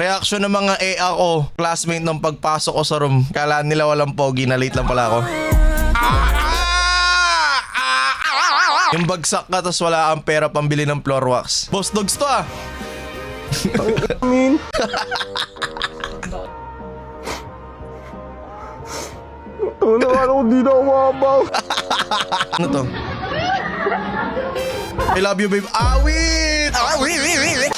Reaction ng mga EA ko, classmate nung pagpasok ko sa room. Kala nila walang pogi, na late lang pala ako. Yung bagsak ka tapos wala kang pera pambili ng floor wax. Boss dogs to ah. Ano di na umabaw. Ano to? I love you babe. Awit! Awit!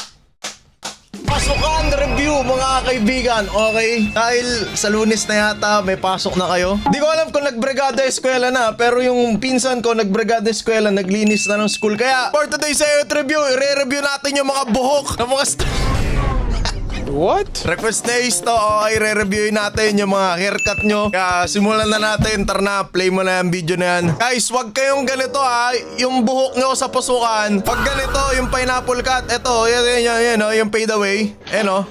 Pasukan review mga kaibigan. Okay? Dahil sa Lunes na yata may pasok na kayo. Di ko alam kung nagbrigada eskwela na, pero yung pinsan ko nagbrigada eskwela, naglinis na ng school. Kaya for today's review, i-review natin yung mga buhok ng mga What? request days to. Okay, re-reviewin natin yung mga haircut nyo. Kaya simulan na natin. Tara na, play mo na yung video na yan. Guys, wag kayong ganito ha. Yung buhok nyo sa pasukan. Pag ganito, yung pineapple cut. Ito, yan, yung fade away. Yan o.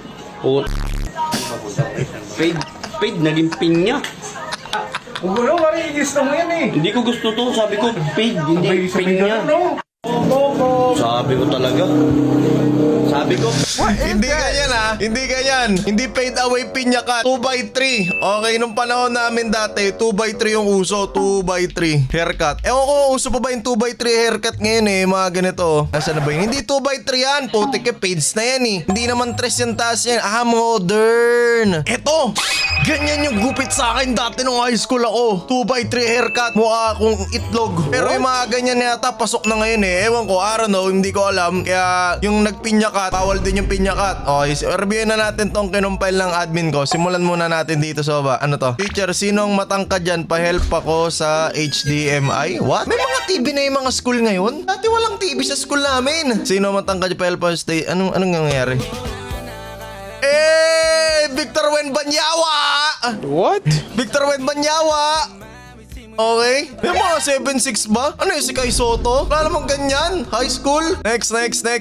Fade, naging pinya. Ugulo, marigis na mo yan eh. Hindi ko gusto to. Sabi ko, fade, hindi pinya. Sabi ko talaga. Sabi ko. Hindi ganyan ha. Hindi ganyan. Hindi fade away pinya cut. 2x3. Okay, nung panahon namin dati, 2x3 yung uso. 2x3 haircut. Ewan ko, uso pa ba yung 2x3 haircut ngayon eh. Mga ganito. Nasaan na ba yun? Hindi 2x3 yan. Putik eh, fades na yan eh. Hindi naman tres yung taas yan. Ah, modern. Eto. Ganyan yung gupit sa akin dati nung high school ako. 2x3 haircut. Mukha akong itlog. Pero yung mga ganyan yata, pasok na ngayon eh. Ewan ko, I don't know, hindi ko alam. Kaya yung nagpinya cut, bawal din yung pinya cut. Okay, reviewin na natin tong kinumpile ng admin ko. Simulan muna natin dito sa baba. Ano to? Teacher, sinong matangkad dyan? Pa-help ako sa HDMI. What? May mga TV na yung mga school ngayon? Dati walang TV sa school namin. Sino matangkad dyan? Pa-help ako sa Anong nangyayari? Victor Wen Banyawa! What? Victor Wen Banyawa! Okay. May mga 7'6 ba? Ano yung si Kai Soto? Wala namang ganyan. High school. Next.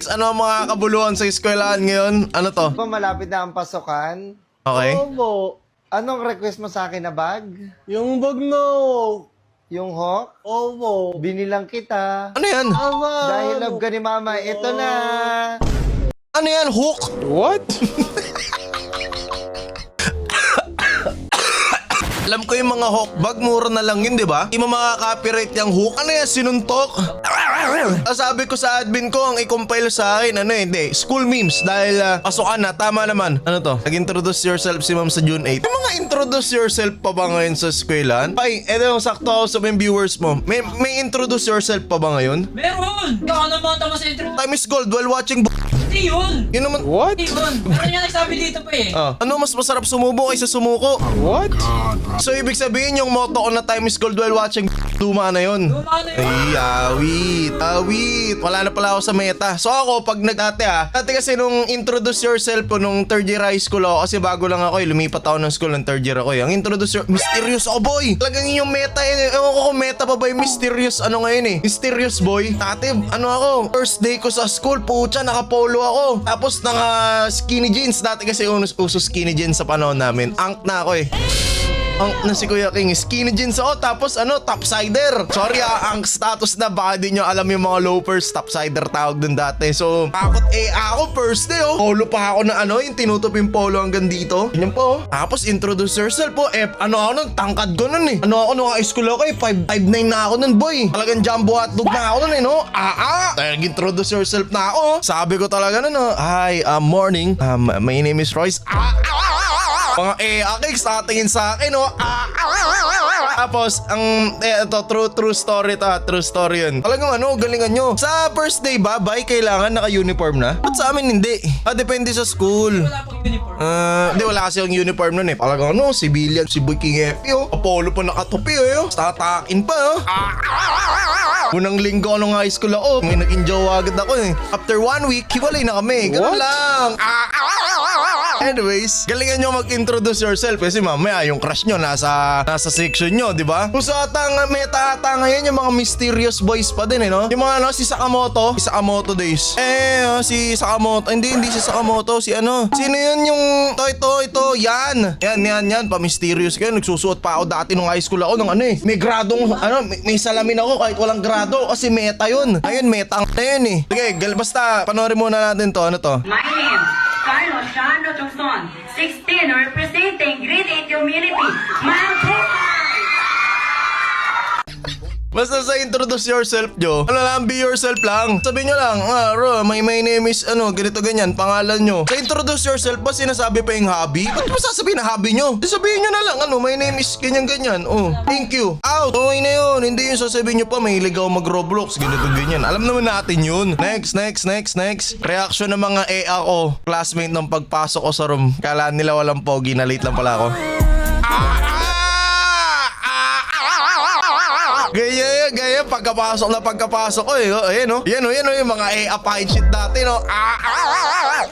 Ano ang mga kabuluhan sa eskwelahan ngayon? Ano to? Kung malapit na ang pasukan, Okay. Opo. anong request mo sa akin na bag? Yung bag no. Yung hawk? Opo. Binilang kita. Ano yan? Ama. Dahil love ka ni mama, ito na. Ano yan? Hook? What? Alam ko yung mga hook bag, mura na lang yun, di ba? Hindi mo makaka-copyright yung hook. Ano yan? Sinuntok? Sabi ko sa admin ko, ang i-compile sa akin, hindi, school memes. Dahil pasukan na, tama naman. Ano to? Nag-introduce yourself si ma'am sa June 8. May mga introduce yourself pa ba ngayon sa eskwelahan? Ay, eto yung sakto ako sa mga viewers mo. May introduce yourself pa ba ngayon? Meron! Baka naman tama sa intro. Time is gold while watching Hindi yun! Yun naman. What? Hindi yun! Meron niya nagsabi dito pa eh. Ano mas masarap sumubo kaysa sumuko? What? So ibig sabihin yung motto ko na time is gold while watching luma na yun. Luma na yun. Ay, awit. Wala na pala ako sa meta. So ako, pag dati kasi nung introduce yourself ko nung third year high school ako, kasi bago lang ako lumipat ako ng school ng third year ako Ang introduce mysterious ako boy. Talagang yung meta ewan ko kung meta pa ba yung mysterious ngayon Mysterious boy. Dati, ako, first day ko sa school, pucha, naka-polo ako. Tapos naka skinny jeans. Dati kasi uso skinny jeans sa panahon namin. Angk na ako Ang si Kuya King, skinny jeans ako, tapos topsider. Sorry ang status na baka di nyo alam yung mga loafers, topsider tawag dun dati. So, takot ako first day polo pa ako na yung tinutup yung polo hanggang dito. Ganyan po. Tapos introduce yourself po. Ako nun, tangkad ko nun ako nung high school ako 5'9" na ako nun boy. Talagang jumbo hotdog na ako nun no. Introduce yourself na ako. Sabi ko talaga nun hi, morning. My name is Royce. Mga kicks tatingin sa akin Tapos ito true story true story yun. Talagang galingan nyo. Sa first day ba kailangan naka-uniform na? Ba't sa amin hindi? Depende sa school. Wala pong uniform. Hindi wala kasi yung uniform nun Talagang civilian, si Boy King Epi Apollo pa nakatupi Tatakin pa Unang linggo nung high school ako, may naging jowa agad ako After 1 week, hiwalay na kami. Ganun lang. Anyways, galingan nyo mag-introduce yourself kasi mamaya yung crush nyo nasa section nyo, di ba? Kung sa meta ngayon yung mga mysterious boys pa din no? Yung mga si Sakamoto days. Si Sakamoto, hindi si Sakamoto, si Sino yun yung ito, yan, pa-mysterious kayo. Nagsusuot pa ako dati nung high school ako nung may gradong, may salamin ako kahit walang grado kasi meta yun. Ayun, meta na yun Sige, basta panoorin muna natin to. Ano to? My name, Carlos Jean Rochonson. 16 representing grade 8 community. Manteca! Basta sa introduce yourself nyo, ano lang, be yourself lang. Sabihin nyo lang, my name is, ganito ganyan, pangalan nyo. Sa introduce yourself, ba sinasabi pa yung hobby? Ba't mo sasabihin na hobby nyo? Sabihin nyo na lang, my name is ganyan ganyan. Oh, thank you. Out! Okay na yun. Hindi yung sasabihin nyo pa, may ligaw mag-Roblox, ganito ganyan. Alam naman natin yun. Next. Reaction ng mga EA ko, classmate ng pagpasok ko sa room. Kala nila walang pogi, na late lang pala ako. Gaya, pagkapasok ko eh. Ayan yung mga apahid shit dati, no.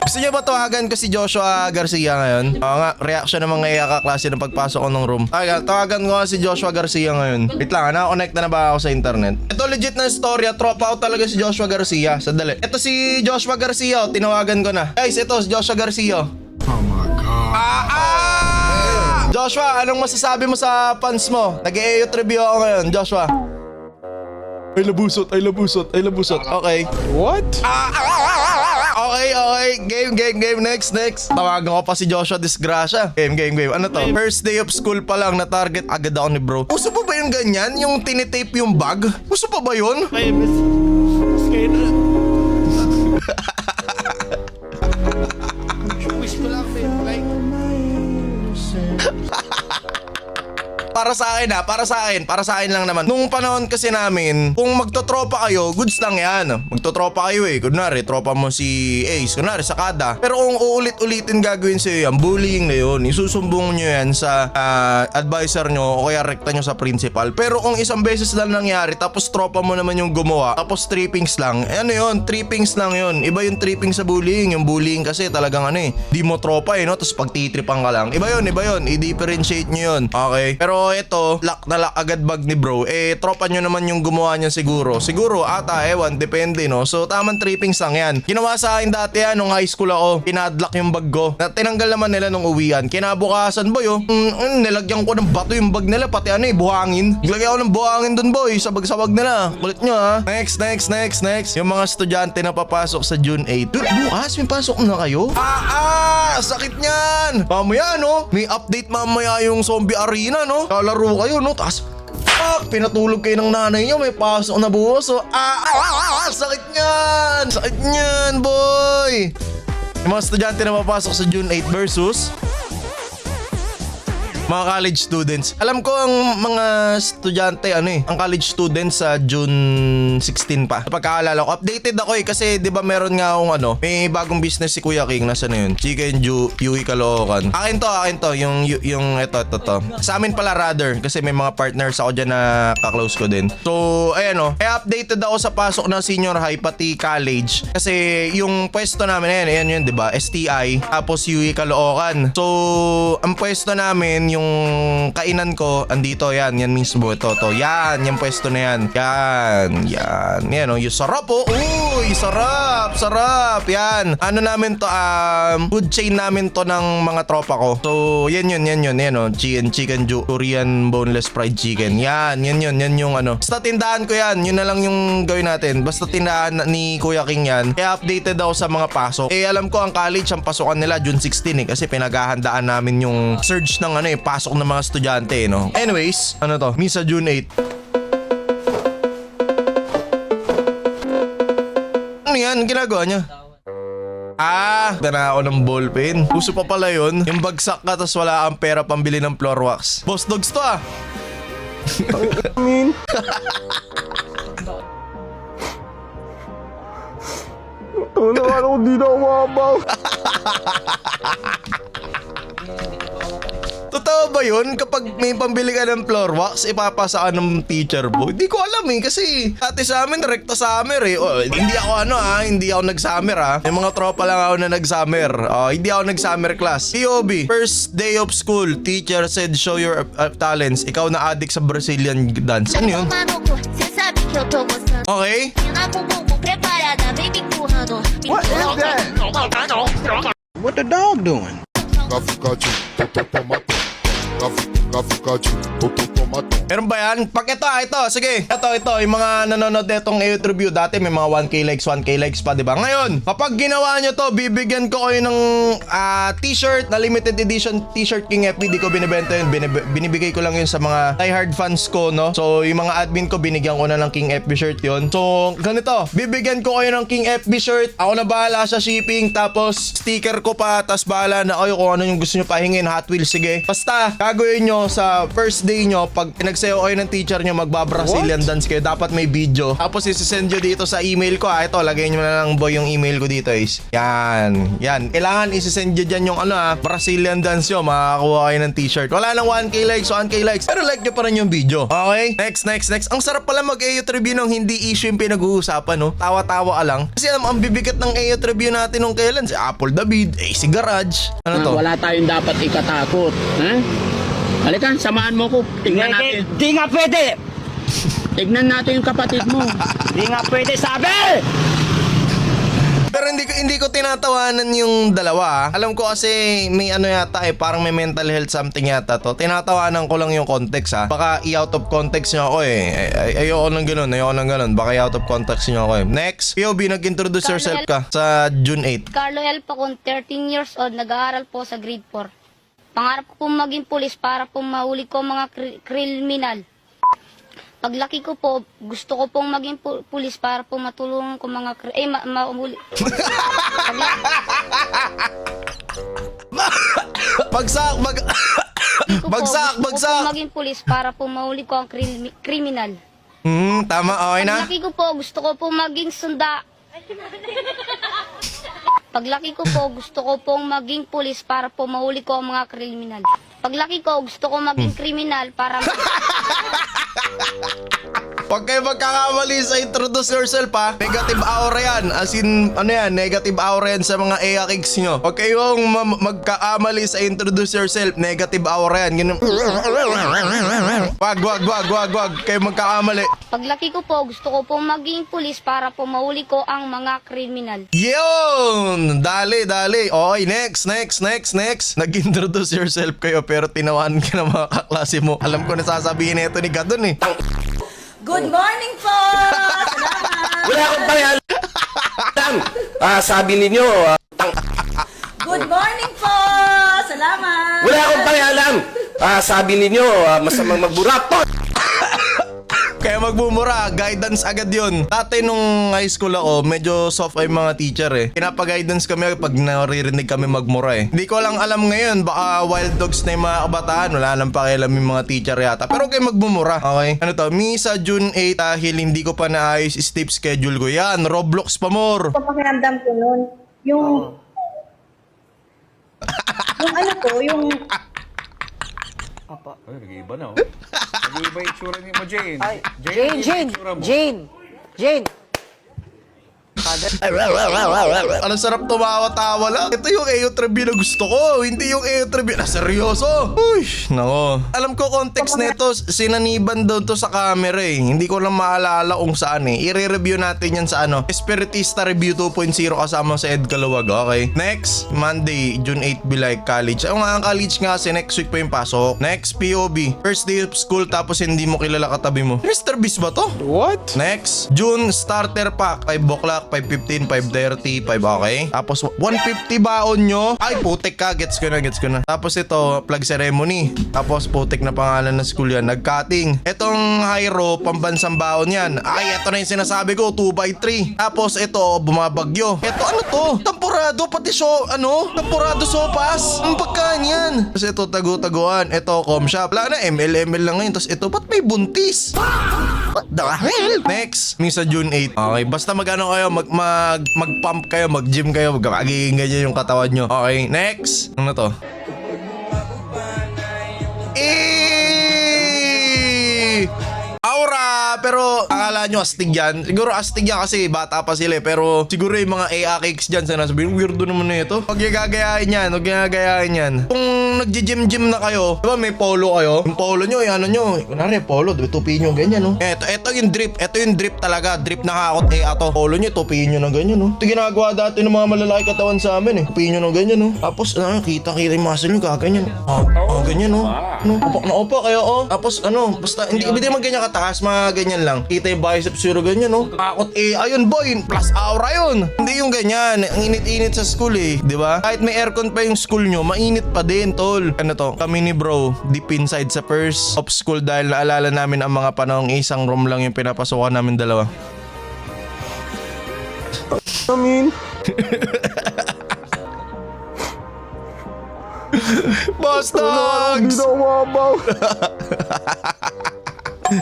Gusto nyo ba tawagan ko si Joshua Garcia ngayon? Oo nga, reaction ng mga kaklase ng pagpasok ko ng room. Tawagan ko si Joshua Garcia ngayon. Wait lang, nakakonect na ba ako sa internet? Ito legit na storya, tropa ko talaga si Joshua Garcia. Sandali. Ito si Joshua Garcia, tinawagan ko na. Guys, ito si Joshua Garcia. Oh my God. Joshua, anong masasabi mo sa fans mo? Nag-EO trivia ako ngayon, Joshua. Ay labusot. Okay. What? Okay. Game. Next. Tawagan ko pa si Joshua Disgrasya. Game. Ano to? First day of school pa lang, na-target agad ako ni bro. Uso pa ba yung ganyan? Yung tinitape yung bag? Uso pa ba yun? Para sa akin lang naman. Nung panahon kasi namin, kung magtotropa kayo, goods lang yan. Magtotropa kayo eh. Kunwari, tropa mo si Ace. Kunwari, sakada. Pero kung uulit-ulitin gagawin sa'yo yan, bullying na yun. Isusumbong nyo yan sa advisor nyo o kaya rekta nyo sa principal. Pero kung isang beses lang nangyari, tapos tropa mo naman yung gumawa, tapos trippings lang, ano yun? Trippings lang yun. Iba yung tripping sa bullying. Yung bullying kasi talagang di mo tropa no? Tapos pagtitripan ka lang. Iba yun. I-differentiate nyo yun. Okay? Pero ito, lock agad bag ni bro. Tropa nyo naman yung gumawa niya siguro. Siguro, ewan, depende, no? So, tamang trippings lang yan. Ginawa sa akin dati nung high school ako. Pinadlock yung bag ko. Tinanggal naman nila nung uwian. Kinabukasan, boy, nilagyan ko ng bato yung bag nila. Pati buhangin. Nilagyan ko ng buhangin dun, boy. Sabag-sabag nila. Kulit nyo, ha? Next. Yung mga estudyante na papasok sa June 8. Bukas, may pasok na kayo? Sakit niyan. Mamaya, no? May update mamaya yung zombie arena, no? Laro kayo, no? Tapos, pinatulog kayo ng nanay nyo, may pasok na buhos, so, sakit niyan, boy! Yung mga estudyante na papasok sa June 8 versus mga college students. Alam ko ang mga estudyante, ang college students sa June 16 pa. Pagkaalala ko, updated ako kasi 'di ba meron nga akong may bagong business si Kuya King, nasa na yun? Chicken Yui Caloocan. Akin to, yung ito. Sa amin pala rather, kasi may mga partners ako dyan na kaklose ko din. So, ayan updated ako sa pasok ng senior high pati college. Kasi yung pwesto namin, ayan yun, 'di ba? STI, tapos Yui Caloocan. So, ang pwesto namin, yung kainan ko, andito yan mismo, ito, yan, yung pwesto na yan, yung sarap uy, sarap, yan, namin to, food chain namin to ng mga tropa ko, so, yan, chicken Korean boneless fried chicken, yan yung basta tindahan ko yan, yun na lang yung gawin natin, basta tindahan ni Kuya King yan, kaya updated ako sa mga pasok, alam ko ang college, ang pasukan nila June 16 kasi pinaghahandaan namin yung surge ng pasok ng mga estudyante, no? Anyways, Misa June 8. Ano yan? Ginagawa niya? Dana ako ng ballpen. Uso pa pala yun. Yung bagsak ka tas wala ang pera pambili ng floor wax. Boss dogs to Ako di na umabaw. Totoo ba yun? Kapag may pambili ka ng floor wax, ipapasa ka ng teacher mo? Hindi ko alam kasi dati sa amin, rekta summer hindi ako nag-summer May mga tropa lang ako na nag-summer. Hindi ako nag-summer class. POB, first day of school, teacher said show your talents. Ikaw na addict sa Brazilian dance. Ano yun? Okay? What is that? What the dog doing? Gafucadinho, tomatom. Gafucadinho, tomatom. Meron ba yan? Pag ito, sige. Ito, yung mga nanonood netong AOT review, dati may mga 1k likes pa, di ba? Ngayon, kapag ginawa nyo to, bibigyan ko kayo ng t-shirt na limited edition t-shirt King FB. Di ko binibenta yun, binibigay ko lang yun sa mga diehard fans ko, no? So, yung mga admin ko, binigyan ko na ng King FB shirt yun. So, ganito, bibigyan ko kayo ng King FB shirt. Ako na bahala sa shipping, tapos sticker ko pa, tapos bahala na kayo kung ano yung gusto nyo pahingin, Hot Wheels, sige. Basta, gagawin nyo sa first day nyo, pag pinagsayo kayo ng teacher nyo, magba-Brazilian dance kayo, dapat may video. Tapos isi-send nyo dito sa email ko, ito, lagay nyo na lang boy yung email ko dito is. Yan. Kailangan isi-send nyo dyan yung Brazilian dance nyo, makakakuha kayo ng t-shirt. Wala nang 1k likes, pero like nyo pa rin yung video. Okay? Next. Ang sarap pala mag-AOT review nung hindi issue yung pinag-uusapan, no? Tawa-tawa ka lang. Kasi ang bibigat ng AOT review natin nung kailan, si Apple David, AC Garage. Ano to? Wala tayong dapat ikatakot. Ha? Halika, samahan mo ko. Tignan natin. Di nga pwede! Tignan natin yung kapatid mo. Di nga pwede, sabi! Pero hindi ko tinatawanan yung dalawa. Alam ko kasi may yata parang may mental health something yata to. Tinatawanan ko lang yung context Baka i-out of context nyo ako Ayoko nang ganun. Baka i-out of context nyo ako Next, POB, nag-introduce yourself ka sa June 8. Carlo L. Pacon, 13 years old, nag-aaral po sa grade 4. Pangarap ko pong maging pulis para po mahuli ko mga kriminal. Paglaki ko po, gusto ko pong maging pulis para po matulungan ko mga mahuli. Bagsak! Gusto ko pong maging pulis para po mahuli ko ang kriminal. Tama, okay na? Paglaki ko po, gusto ko pong maging Paglaki ko po, gusto ko pong maging pulis para po mahuli ko ang mga kriminal. Paglaki ko, gusto ko maging kriminal para... Pag kayo magkakamali sa introduce yourself negative aura yan. As in, negative aura yan sa mga EA-kicks nyo. Pag kayong magkakamali sa introduce yourself, negative aura yan. Ganun. Wag. Kayo magkakamali. Paglaki ko po, gusto ko pong maging pulis para po mahuli ko ang mga kriminal. Yun! Dali. Okay, next. Nag-introduce yourself kayo pero tinawanan ka ng mga kaklase mo. Alam ko na sasabihin nito ni Gadon Good morning po! Salamat! Wala akong pakialam. Sabi ninyo, Good morning po! Salamat! wala akong pakialam. Sabi ninyo, masamang magburat. Kaya magbumura, guidance agad yun. Dati nung high school ako, medyo soft ay mga teacher Pinapa-guidance kami pag naririnig kami magmura Hindi ko lang alam ngayon, baka wild dogs na yung mga kabataan. Wala nang pakialam yung mga teacher yata. Pero kayo magbumura, okay? Ano to? Sa June 8 dahil hindi ko pa naayos steep schedule ko. Yan, Roblox pa more. Pakiramdam ko nun, yung yung Ay, nag-iiba na, Nag-iiba yung tsura ni mo, Jane. Jane! Ano sarap tumawa-tawa lang. Ito yung AOT review na gusto ko. Hindi yung AOT review na seryoso. Uy, nako. Alam ko context nito, sinaniban daw to sa camera Hindi ko lang maalala kung saan I-re-review natin yan sa Espiritista Review 2.0 kasama sa Ed Kalawag, okay? Next, Monday, June 8, Bilay College. Ang mga college nga kasi next week pa yung pasok. Next, POB. First day of school tapos hindi mo kilala katabi mo. Mr. Beast ba to? What? Next, June starter pack. 5 o'clock, 5:15, 5:30, 5 okay. Tapos 150 baon nyo. Ay putik ka, gets ko na. Tapos ito, flag ceremony. Tapos putik na pangalan ng school yan. Nag-cutting. Itong Hyro, pambansang baon yan. Ay, ito na yung sinasabi ko, 2x3. Tapos ito, bumabagyo. Ito ano to? Temporado, pati temporado sopas. Ang pagkaan yan. Tapos ito, tagu-taguan. Ito, com shop. Wala na, ML lang ngayon. Tapos ito, ba't may buntis? What the hell? Next, sa June 8. Okay, basta magano kayo, mag-pump kayo, mag-gym kayo, magiging ganyan yung katawan nyo. Okay, next. Ano to? Aura! Pero akala nyo astig yan. Siguro astig yan kasi bata pa sila pero siguro yung mga AA-cakes dyan sinasabihin, weirdo naman na ito. Huwag yung gagayahin yan. Kung nagji-gym na kayo, diba may polo kayo? Yung polo nyo, yung kunwari polo, tupiin nyo ganyan, no? Ito yung drip talaga. Drip na kakot to. Polo nyo, tupiin nyo na ganyan, no? Ito ginagawa dati ng mga malalaki katawan sa amin, Tupiin nyo na ganyan, no? Tapos, kita yung muscle nyo, kaganyan. Ganyan, no? No, opo na opo kayo, oh. Tapos ano, basta hindi naman ganyan kataas, mga ganyan lang. Kita yung biceps zero ganyan, no. Takot ayun boy, plus aura yun. Hindi yung ganyan, ang init-init sa school eh, di ba? Kahit may aircon pa yung school nyo, mainit pa din, tol. Ano to, kami ni bro, deep inside sa first of school dahil naalala namin ang mga panahong isang room lang yung pinapasukan namin dalawa. Boss Dogs!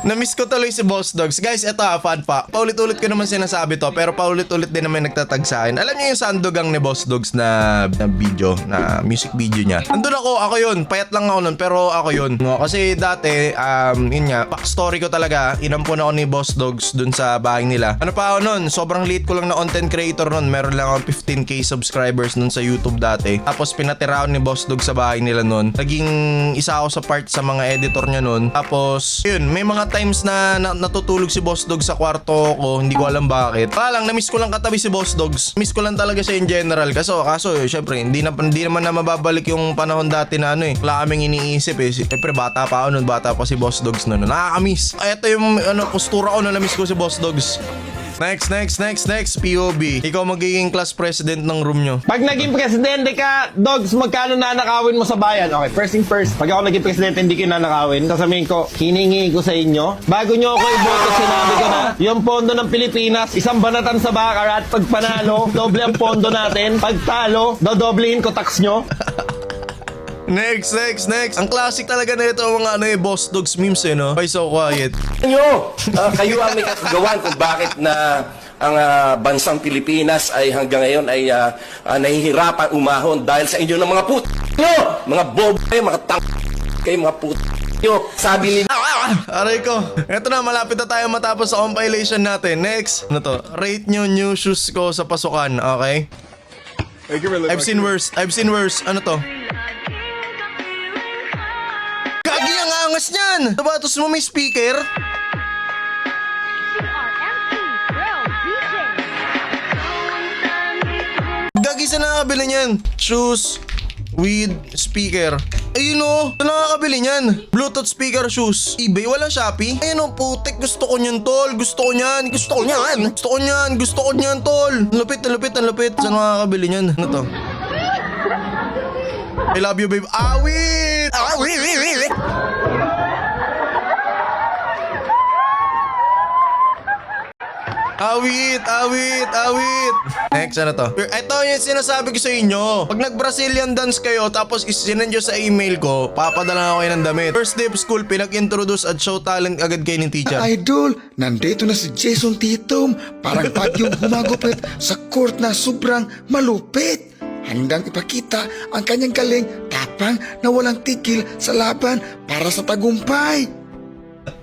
Namiss ko tuloy si Boss Dogs. Guys, eto fun pa. Paulit-ulit ko naman sinasabi to, pero paulit-ulit din naman nagtatag sa akin. Alam niyo yung sandogang ni Boss Dogs na video, na music video niya. Nandun ako yun. Payat lang ako nun, pero ako yun. No, kasi dati, yun nga, backstory ko talaga, inampun ako ni Boss Dogs dun sa bahay nila. Ano pa ako nun? Sobrang late ko lang na content creator nun. Meron lang akong 15k subscribers nun sa YouTube dati. Tapos pinatira ako ni Boss Dogs sa bahay nila nun. Naging isa ako sa part sa mga editor niya nun. Tapos, yun, may mga times na natutulog si Boss Dogs sa kwarto ko, hindi ko alam bakit. Lang, na-miss ko lang katabi si Boss Dogs. Miss ko lang talaga siya in general. Kaso syempre, hindi naman na mababalik yung panahon dati na ano eh. Wala kaming iniisip eh. Syempre, bata pa ako nun, bata pa si Boss Dogs nun. Nakakamiss. Ito yung postura ko na na-miss ko si Boss Dogs. Next, POB. Ikaw magiging class president ng room nyo. Pag naging presidente ka, Dogs, magkano nanakawin mo sa bayan? Okay, first thing first. Pag ako naging presidente, hindi ko nanakawin. Sasabihin ko, hiningi ko sa inyo. Bago nyo ako iboto, sinabi ko na, yung pondo ng Pilipinas, isang banatan sa bakar at pag panalo, doble ang pondo natin. Pag talo, dodoblehin ko tax nyo. Next. Ang classic talaga na ito mga Boss Dogs memes eh, no? Why so quiet? Kayo ang may kagawan kung bakit na ang bansang Pilipinas ay hanggang ngayon ay nahihirapan umahon dahil sa inyo ng mga nyo! Mga kayo, mga kayo, mga nyo. Sabi ni Aray ko. Eto na, malapit na tayo matapos sa compilation natin. Next. Ano to? Rate nyo new shoes ko sa pasukan, okay? I've seen worse. Ano to? Gagi ang angas niyan! Sapatos mo may speaker? Gagi sa nakakabili niyan. Shoes with speaker. Ayun o, sa nakakabili niyan. Bluetooth speaker shoes. eBay, wala Shopee. Ayun o, putik. Gusto ko niyan, tol. Gusto ko niyan, tol. Lupit. Sa nakakabili niyan. Ano to? I love you, babe. Awit! Awit! Next, ano to? Ito yung sinasabi ko sa inyo. Pag nag-Brazilian dance kayo, tapos isinend nyo sa email ko, papadala ko kayo ng damit. First day of school, pinag-introduce at show talent agad kayo ng teacher. Idol, nandito na si Jason Titom. Parang bagyong humagupit sa court na sobrang malupit. Handang ipakita ang kanyang galing, tapang na walang tigil sa laban para sa tagumpay.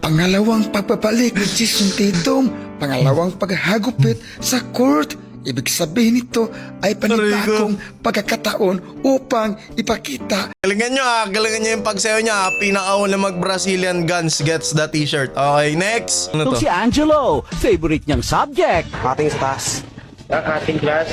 Pangalawang pagbabalik ni Jason Tatum, pangalawang paghagupit sa court. Ibig sabihin nito ay panibagong pagkakataon upang ipakita. Galingan nyo yung pagsayo niya. Pinakauna mag-Brazilian Guns gets the t-shirt. Okay, next. Ano to? Si Angelo, favorite niyang subject. ating sa taas. Ang ating class,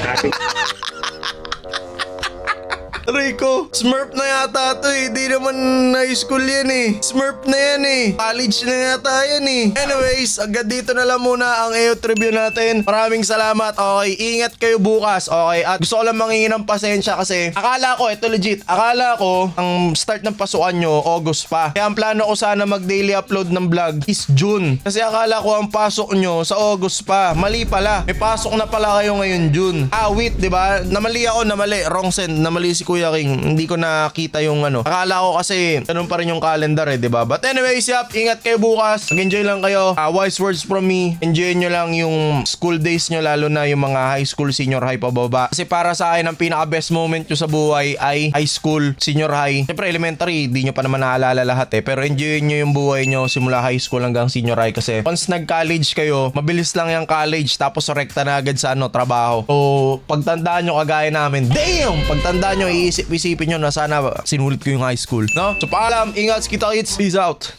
Rico, Smurf na yata to eh. Di naman high school yan eh. Smurf na yan eh. College na yata yan eh. Anyways, agad dito na lang muna ang EO review natin. Maraming salamat. Okay, ingat kayo bukas. Okay, at gusto ko lang manghingi ng pasensya kasi akala ko, ito legit, akala ko ang start ng pasukan nyo, August pa. Kaya ang plano ko sana mag-daily upload ng vlog is June. Kasi akala ko ang pasok nyo sa August pa. Mali pala. May pasok na pala kayo ngayon June. Wait, diba? Namali ako, wrong send. Namali si Kuya King, hindi ko nakita yung ano. Akala ko kasi ganun pa rin yung calendar eh, diba? But anyways, ingat kayo bukas. Mag-enjoy lang kayo. Wise words from me. Enjoy nyo lang yung school days nyo, lalo na yung mga high school, senior high pababa. Kasi para sa akin, ang pinaka-best moment nyo sa buhay ay high school, senior high. Siyempre elementary, di nyo pa naman naalala lahat eh. Pero enjoy nyo yung buhay nyo simula high school hanggang senior high. Kasi once nag-college kayo, mabilis lang yung college, tapos rekta na agad sa trabaho. So, pagtandaan nyo kagaya namin, damn! Pagtandaan nyo, isipin nyo na sana sinulit ko yung high school, no? So paalam, ingat, kita kits, peace out.